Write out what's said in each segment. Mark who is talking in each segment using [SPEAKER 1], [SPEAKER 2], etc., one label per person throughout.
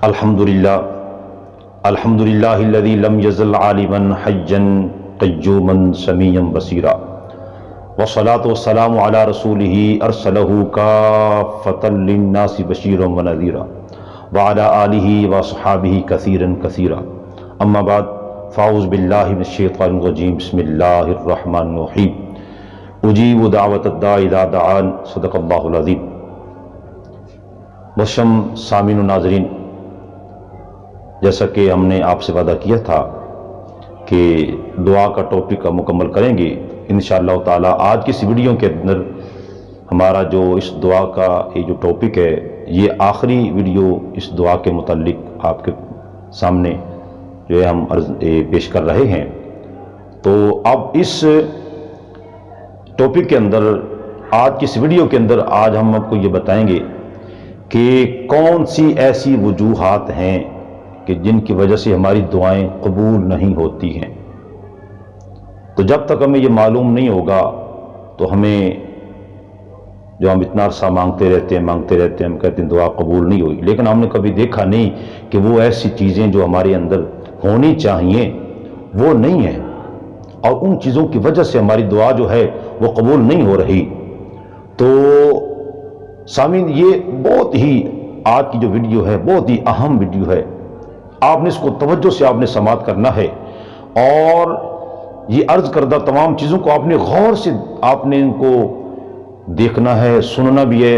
[SPEAKER 1] الحمدللہ الذی لم یزل عالما حیا قیوما سمیعا بصیرا والصلاة والسلام علی رسولہ ارسلہ کافۃ للناس بشیرا ونذیرا وعلی آلہ وصحابہ کثیرا کثیرا اما بعد فاعوذ باللہ من الشیطان الرجیم بسم اللہ الرحمن الرحیم اجیب دعوت الداعی اذا دعان صدق اللہ العظیم۔ محترم سامعین و ناظرین، جیسا کہ ہم نے آپ سے وعدہ کیا تھا کہ دعا کا ٹاپک مکمل کریں گے انشاءاللہ تعالی، آج کی اس ویڈیو کے اندر ہمارا جو اس دعا کا یہ جو ٹاپک ہے، یہ آخری ویڈیو اس دعا کے متعلق آپ کے سامنے جو ہے ہم پیش کر رہے ہیں۔ تو اب اس ٹاپک کے اندر، آج کی اس ویڈیو کے اندر، آج ہم آپ کو یہ بتائیں گے کہ کون سی ایسی وجوہات ہیں کہ جن کی وجہ سے ہماری دعائیں قبول نہیں ہوتی ہیں۔ تو جب تک ہمیں یہ معلوم نہیں ہوگا تو ہمیں جو ہم اتنا عرصہ مانگتے رہتے ہیں ہم کہتے ہیں دعا قبول نہیں ہوئی، لیکن ہم نے کبھی دیکھا نہیں کہ وہ ایسی چیزیں جو ہمارے اندر ہونی چاہیے وہ نہیں ہیں، اور ان چیزوں کی وجہ سے ہماری دعا جو ہے وہ قبول نہیں ہو رہی۔ تو سامعین، یہ بہت ہی آج کی جو ویڈیو ہے بہت ہی اہم ویڈیو ہے، آپ نے اس کو توجہ سے آپ نے سماعت کرنا ہے، اور یہ عرض کردہ تمام چیزوں کو آپ نے غور سے آپ نے ان کو دیکھنا ہے، سننا بھی ہے،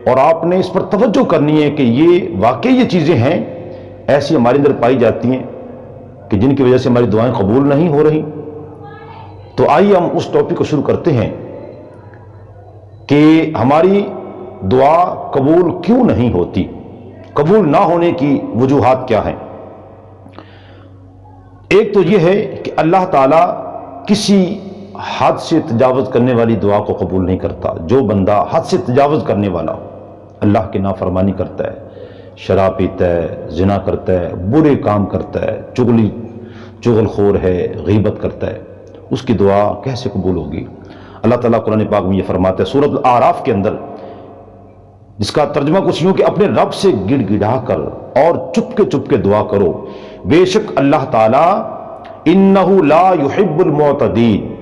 [SPEAKER 1] اور آپ نے اس پر توجہ کرنی ہے کہ یہ واقعی یہ چیزیں ہیں ایسی ہمارے اندر پائی جاتی ہیں کہ جن کی وجہ سے ہماری دعائیں قبول نہیں ہو رہی۔ تو آئیے ہم اس ٹاپک کو شروع کرتے ہیں کہ ہماری دعا قبول کیوں نہیں ہوتی، قبول نہ ہونے کی وجوہات کیا ہیں۔ ایک تو یہ ہے کہ اللہ تعالیٰ کسی حد سے تجاوز کرنے والی دعا کو قبول نہیں کرتا۔ جو بندہ حد سے تجاوز کرنے والا ہو، اللہ کی نافرمانی کرتا ہے، شراب پیتا ہے، زنا کرتا ہے، برے کام کرتا ہے، چغل خور ہے، غیبت کرتا ہے، اس کی دعا کیسے قبول ہوگی؟ اللہ تعالیٰ قرآن پاک میں یہ فرماتا ہے سورۃ الاعراف کے اندر، جس کا ترجمہ کچھ یوں کہ اپنے رب سے گڑ گڑا کر اور چپ کے دعا کرو، بے شک اللہ تعالیٰ انہ لا یحب المعتدین،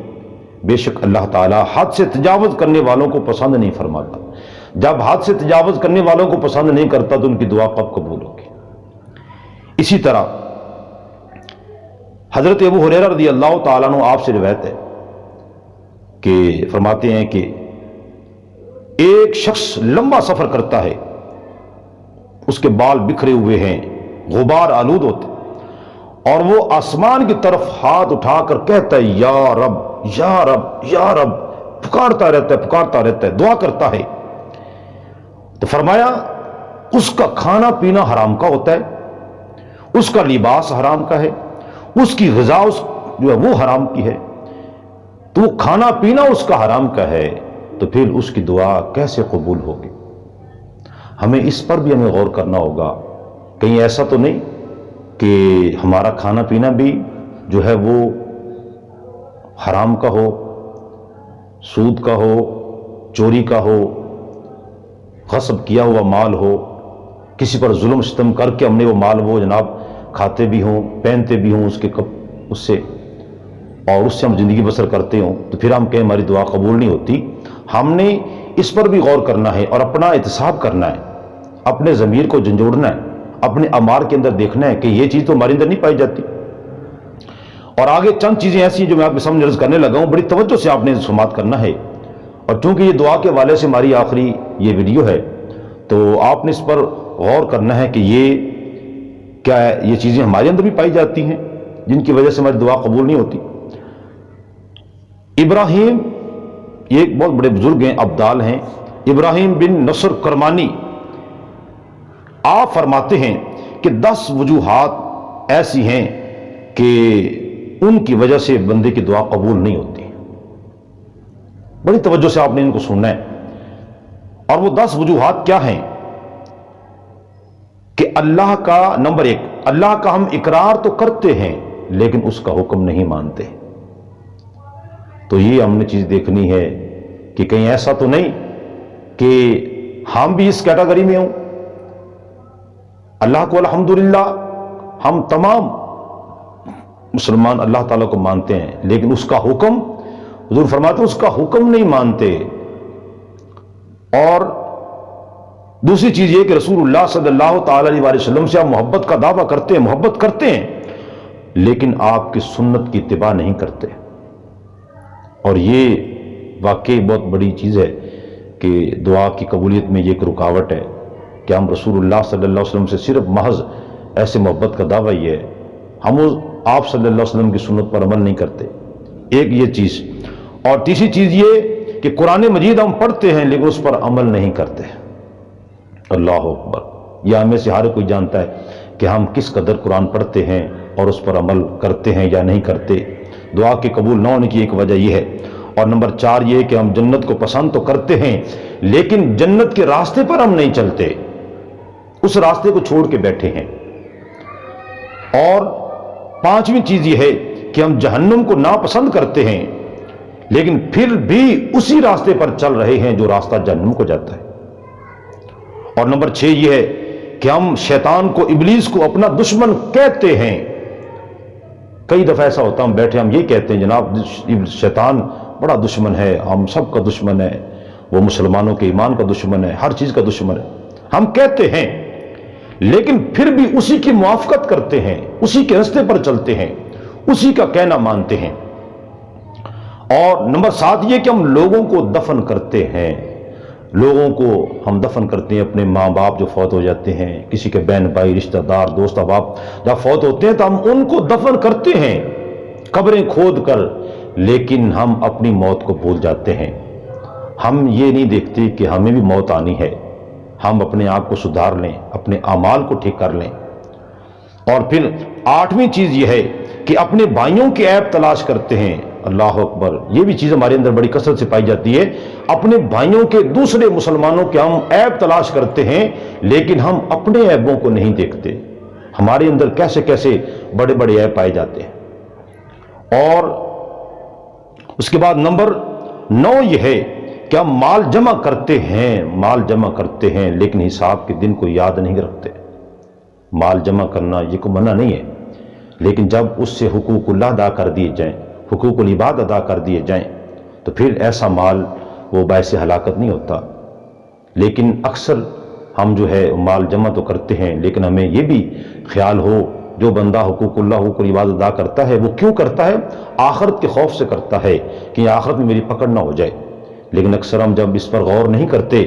[SPEAKER 1] بے شک اللہ تعالیٰ حد سے تجاوز کرنے والوں کو پسند نہیں فرماتا۔ جب حد سے تجاوز کرنے والوں کو پسند نہیں کرتا تو ان کی دعا کب قبول ہوگی؟ اسی طرح حضرت ابو ہریرہ رضی اللہ تعالیٰ عنہ آپ سے روایت ہے کہ فرماتے ہیں کہ ایک شخص لمبا سفر کرتا ہے، اس کے بال بکھرے ہوئے ہیں، غبار آلود ہوتے، اور وہ آسمان کی طرف ہاتھ اٹھا کر کہتا ہے یا رب یا رب یا رب، پکارتا رہتا ہے، دعا کرتا ہے۔ تو فرمایا اس کا کھانا پینا حرام کا ہوتا ہے، اس کا لباس حرام کا ہے، اس کی غذا جو ہے وہ حرام کی ہے، تو وہ کھانا پینا اس کا حرام کا ہے، تو پھر اس کی دعا کیسے قبول ہوگی؟ ہمیں اس پر بھی ہمیں غور کرنا ہوگا، کہیں ایسا تو نہیں کہ ہمارا کھانا پینا بھی جو ہے وہ حرام کا ہو، سود کا ہو، چوری کا ہو، غصب کیا ہوا مال ہو، کسی پر ظلم ستم کر کے ہم نے وہ مال وہ جناب کھاتے بھی ہوں، پہنتے بھی ہوں اس سے اور اس سے ہم زندگی بسر کرتے ہوں، تو پھر ہم کہیں ہماری دعا قبول نہیں ہوتی۔ ہم نے اس پر بھی غور کرنا ہے اور اپنا احتساب کرنا ہے، اپنے ضمیر کو جھنجھوڑنا ہے، اپنے اعمال کے اندر دیکھنا ہے کہ یہ چیز تو ہمارے اندر نہیں پائی جاتی۔ اور آگے چند چیزیں ایسی ہیں جو میں آپ کے سامنے عرض کرنے لگا ہوں، بڑی توجہ سے آپ نے سماعت کرنا ہے، اور چونکہ یہ دعا کے حوالے سے ہماری آخری یہ ویڈیو ہے تو آپ نے اس پر غور کرنا ہے کہ یہ کیا ہے، یہ چیزیں ہمارے اندر بھی پائی جاتی ہیں جن کی وجہ سے ہماری دعا قبول نہیں ہوتی۔ ابراہیم، یہ ایک بہت بڑے بزرگ ہیں، ابدال ہیں، ابراہیم بن نصر کرمانی، آپ فرماتے ہیں کہ 10 وجوہات ایسی ہیں کہ ان کی وجہ سے بندے کی دعا قبول نہیں ہوتی۔ بڑی توجہ سے آپ نے ان کو سننا ہے، اور وہ 10 وجوہات کیا ہیں کہ اللہ کا، نمبر 1، اللہ کا ہم اقرار تو کرتے ہیں لیکن اس کا حکم نہیں مانتے۔ تو یہ ہم نے چیز دیکھنی ہے کہ کہیں ایسا تو نہیں کہ ہم بھی اس کیٹیگری میں ہوں اللہ کو الحمدللہ ہم تمام مسلمان اللہ تعالیٰ کو مانتے ہیں، لیکن اس کا حکم، حضور فرماتے ہیں اس کا حکم نہیں مانتے۔ اور دوسری چیز یہ کہ رسول اللہ صلی اللہ تعالی علیہ وسلم سے آپ محبت کا دعویٰ کرتے ہیں، محبت کرتے ہیں، لیکن آپ کی سنت کی اتباع نہیں کرتے۔ اور یہ واقعی بہت بڑی چیز ہے کہ دعا کی قبولیت میں یہ ایک رکاوٹ ہے کہ ہم رسول اللہ صلی اللہ علیہ وسلم سے صرف محض ایسے محبت کا دعویٰ یہ ہے، ہم آپ صلی اللہ علیہ وسلم کی سنت پر عمل نہیں کرتے، ایک یہ چیز۔ اور تیسری چیز یہ کہ قرآن مجید ہم پڑھتے ہیں لیکن اس پر عمل نہیں کرتے۔ اللہ اکبر، یہ ہمیں سے ہر کوئی جانتا ہے کہ ہم کس قدر قرآن پڑھتے ہیں اور اس پر عمل کرتے ہیں یا نہیں کرتے۔ دعا کے قبول نہ ہونے کی ایک وجہ یہ ہے۔ اور نمبر 4 یہ کہ ہم جنت کو پسند تو کرتے ہیں لیکن جنت کے راستے پر ہم نہیں چلتے، اس راستے کو چھوڑ کے بیٹھے ہیں۔ اور 5ویں چیز یہ ہے کہ ہم جہنم کو ناپسند کرتے ہیں لیکن پھر بھی اسی راستے پر چل رہے ہیں جو راستہ جہنم کو جاتا ہے۔ اور نمبر 6 یہ ہے کہ ہم شیطان کو، ابلیس کو اپنا دشمن کہتے ہیں۔ کئی دفعہ ایسا ہوتا ہم بیٹھے ہم یہ کہتے ہیں جناب شیطان بڑا دشمن ہے، ہم سب کا دشمن ہے، وہ مسلمانوں کے ایمان کا دشمن ہے، ہر چیز کا دشمن ہے، ہم کہتے ہیں لیکن پھر بھی اسی کی موافقت کرتے ہیں، اسی کے راستے پر چلتے ہیں، اسی کا کہنا مانتے ہیں۔ اور نمبر 7 یہ کہ ہم لوگوں کو دفن کرتے ہیں، لوگوں کو ہم دفن کرتے ہیں، اپنے ماں باپ جو فوت ہو جاتے ہیں، کسی کے بہن بھائی رشتہ دار دوست احباب جب فوت ہوتے ہیں تو ہم ان کو دفن کرتے ہیں قبریں کھود کر، لیکن ہم اپنی موت کو بھول جاتے ہیں۔ ہم یہ نہیں دیکھتے کہ ہمیں بھی موت آنی ہے، ہم اپنے آپ کو سدھار لیں، اپنے اعمال کو ٹھیک کر لیں۔ اور پھر 8ویں چیز یہ ہے کہ اپنے بھائیوں کے عیب تلاش کرتے ہیں۔ اللہ اکبر، یہ بھی چیز ہمارے اندر بڑی کثرت سے پائی جاتی ہے، اپنے بھائیوں کے، دوسرے مسلمانوں کے ہم عیب تلاش کرتے ہیں لیکن ہم اپنے عیبوں کو نہیں دیکھتے۔ ہمارے اندر کیسے کیسے بڑے بڑے عیب پائے جاتے ہیں۔ اور اس کے بعد نمبر 9 یہ ہے کہ ہم مال جمع کرتے ہیں، مال جمع کرتے ہیں لیکن حساب کے دن کو یاد نہیں رکھتے۔ مال جمع کرنا یہ کوئی منع نہیں ہے، لیکن جب اس سے حقوق اللہ ادا کر دیے جائیں، حقوق العباد ادا کر دیے جائیں تو پھر ایسا مال وہ باعث ہلاکت نہیں ہوتا۔ لیکن اکثر ہم جو ہے مال جمع تو کرتے ہیں لیکن ہمیں یہ بھی خیال ہو جو بندہ حقوق اللہ حقوق العباد ادا کرتا ہے وہ کیوں کرتا ہے؟ آخرت کے خوف سے کرتا ہے کہ آخرت میں میری پکڑ نہ ہو جائے۔ لیکن اکثر ہم جب اس پر غور نہیں کرتے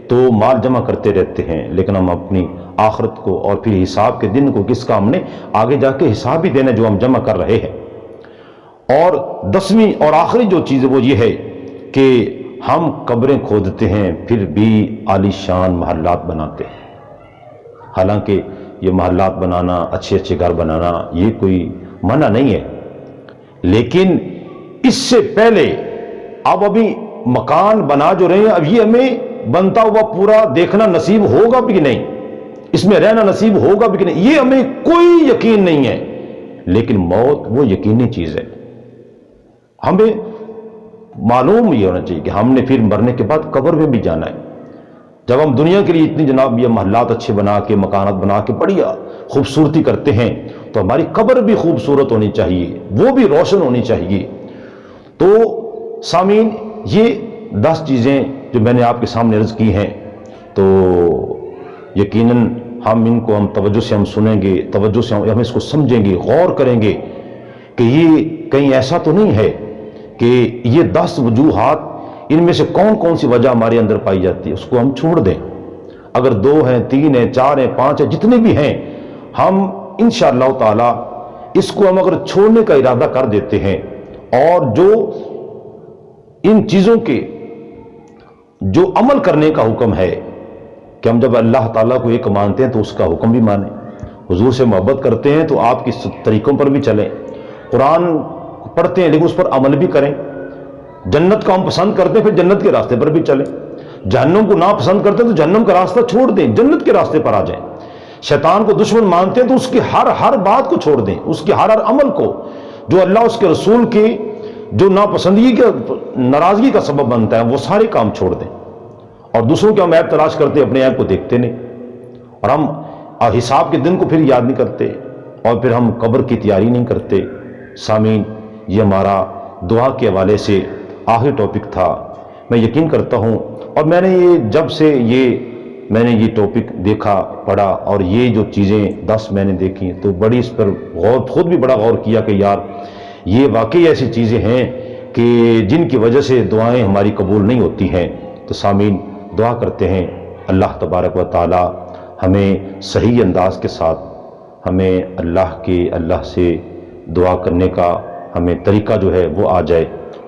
[SPEAKER 1] تو مال جمع کرتے رہتے ہیں لیکن ہم اپنی آخرت کو اور پھر حساب کے دن کو کس کا ہم نے آگے جا کے حساب بھی دینا جو ہم جمع کر رہے ہیں۔ اور 10ویں اور آخری جو چیز ہے وہ یہ ہے کہ ہم قبریں کھودتے ہیں پھر بھی عالی شان محلات بناتے ہیں۔ حالانکہ یہ محلات بنانا، اچھے اچھے گھر بنانا یہ کوئی منع نہیں ہے، لیکن اس سے پہلے ابھی مکان بنا جو رہے ہیں، اب یہ ہمیں بنتا ہوا پورا دیکھنا نصیب ہوگا بھی کہ نہیں، اس میں رہنا نصیب ہوگا بھی کہ نہیں، یہ ہمیں کوئی یقین نہیں ہے۔ لیکن موت وہ یقینی چیز ہے، ہمیں معلوم یہ ہونا چاہیے کہ ہم نے پھر مرنے کے بعد قبر میں بھی جانا ہے۔ جب ہم دنیا کے لیے اتنی جناب یہ محلات اچھے بنا کے، مکانات بنا کے بڑھیا خوبصورتی کرتے ہیں تو ہماری قبر بھی خوبصورت ہونی چاہیے، وہ بھی روشن ہونی چاہیے۔ تو سامعین، یہ 10 چیزیں جو میں نے آپ کے سامنے عرض کی ہیں، تو یقیناً ہم ان کو توجہ سے ہم سنیں گے، توجہ سے ہم اس کو سمجھیں گے، غور کریں گے کہ یہ کہیں ایسا تو نہیں ہے کہ یہ 10 وجوہات ان میں سے کون کون سی وجہ ہمارے اندر پائی جاتی ہے اس کو ہم چھوڑ دیں۔ اگر 2 ہیں، 3 ہیں، 4 ہیں، 5 ہیں، جتنے بھی ہیں، ہم انشاءاللہ تعالی اس کو ہم اگر چھوڑنے کا ارادہ کر دیتے ہیں اور جو ان چیزوں کے جو عمل کرنے کا حکم ہے کہ ہم جب اللہ تعالیٰ کو ایک مانتے ہیں تو اس کا حکم بھی مانیں، حضور سے محبت کرتے ہیں تو آپ کی طریقوں پر بھی چلیں، قرآن پڑھتے ہیں لیکن اس پر عمل بھی کریں، جنت کو ہم پسند کرتے ہیں پھر جنت کے راستے پر بھی چلیں، جہنم کو نہ پسند کرتے ہیں تو جہنم کا راستہ چھوڑ دیں، جنت کے راستے پر آ جائیں، شیطان کو دشمن مانتے ہیں تو اس کی ہر بات کو چھوڑ دیں، اس کے ہر عمل کو جو اللہ اس کے رسول کی جو ناپسندگی کے ناراضگی کا سبب بنتا ہے وہ سارے کام چھوڑ دیں۔ اور دوسروں کے ہم عیب تلاش کرتے ہیں، اپنے عیب کو دیکھتے نہیں، اور ہم حساب کے دن کو پھر یاد نہیں کرتے، اور پھر ہم قبر کی تیاری نہیں کرتے۔ سامعین، یہ ہمارا دعا کے حوالے سے آخری ٹاپک تھا۔ میں یقین کرتا ہوں، اور میں نے جب سے میں نے یہ ٹاپک دیکھا، پڑھا، اور یہ جو چیزیں 10 میں نے دیکھی تو بڑی اس پر خود بھی بڑا غور کیا کہ یار یہ واقعی ایسی چیزیں ہیں کہ جن کی وجہ سے دعائیں ہماری قبول نہیں ہوتی ہیں۔ تو سامعین، دعا کرتے ہیں اللہ تبارک و تعالی ہمیں صحیح انداز کے ساتھ ہمیں اللہ سے دعا کرنے کا ہمیں طریقہ جو ہے وہ آ جائے،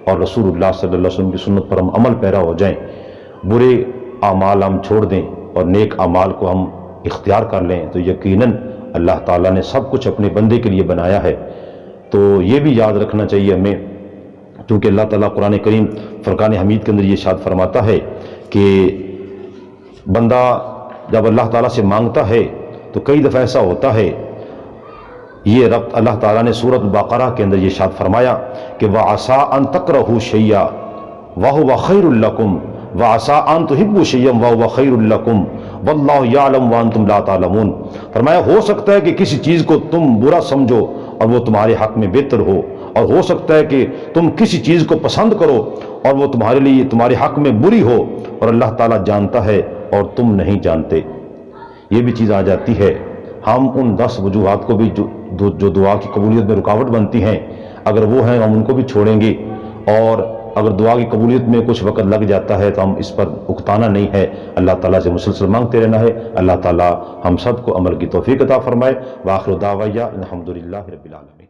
[SPEAKER 1] اور رسول اللہ صلی اللہ علیہ وسلم کی سنت پر ہم عمل پیرا ہو جائیں، برے اعمال ہم چھوڑ دیں اور نیک اعمال کو ہم اختیار کر لیں، تو یقیناً اللہ تعالیٰ نے سب کچھ اپنے بندے کے لیے بنایا ہے۔ تو یہ بھی یاد رکھنا چاہیے ہمیں، کیونکہ اللہ تعالیٰ قرآن کریم فرقان حمید کے اندر یہ ارشاد فرماتا ہے کہ بندہ جب اللہ تعالیٰ سے مانگتا ہے تو کئی دفعہ ایسا ہوتا ہے، یہ ربط اللہ تعالیٰ نے سورۃ بقرہ کے اندر یہ ارشاد فرمایا کہ وَعَسَىٰ أَن تَكْرَهُوا شَيْئًا وَهُوَ خَيْرٌ لَكُمْ وَعَسَىٰ أَن تُحِبُّوا شَيْئًا وَهُوَ خَيْرٌ لَكُمْ وَاللَّهُ يَعْلَمُ وَأَنتُمْ لَا تَعْلَمُونَ۔ فرمایا ہو سکتا ہے کہ کسی چیز کو تم برا سمجھو اور وہ تمہارے حق میں بہتر ہو، اور ہو سکتا ہے کہ تم کسی چیز کو پسند کرو اور وہ تمہارے لیے تمہارے حق میں بری ہو، اور اللہ تعالیٰ جانتا ہے اور تم نہیں جانتے۔ یہ بھی چیز آ جاتی ہے۔ ہم ان 10 وجوہات کو بھی جو دعا کی قبولیت میں رکاوٹ بنتی ہیں، اگر وہ ہیں ہم ان کو بھی چھوڑیں گے، اور اگر دعا کی قبولیت میں کچھ وقت لگ جاتا ہے تو ہم اس پر اکتانا نہیں ہے، اللہ تعالیٰ سے مسلسل مانگتے رہنا ہے۔ اللہ تعالیٰ ہم سب کو عمل کی توفیق عطا فرمائے۔ وآخر دعوانا الحمدللہ رب العالمین۔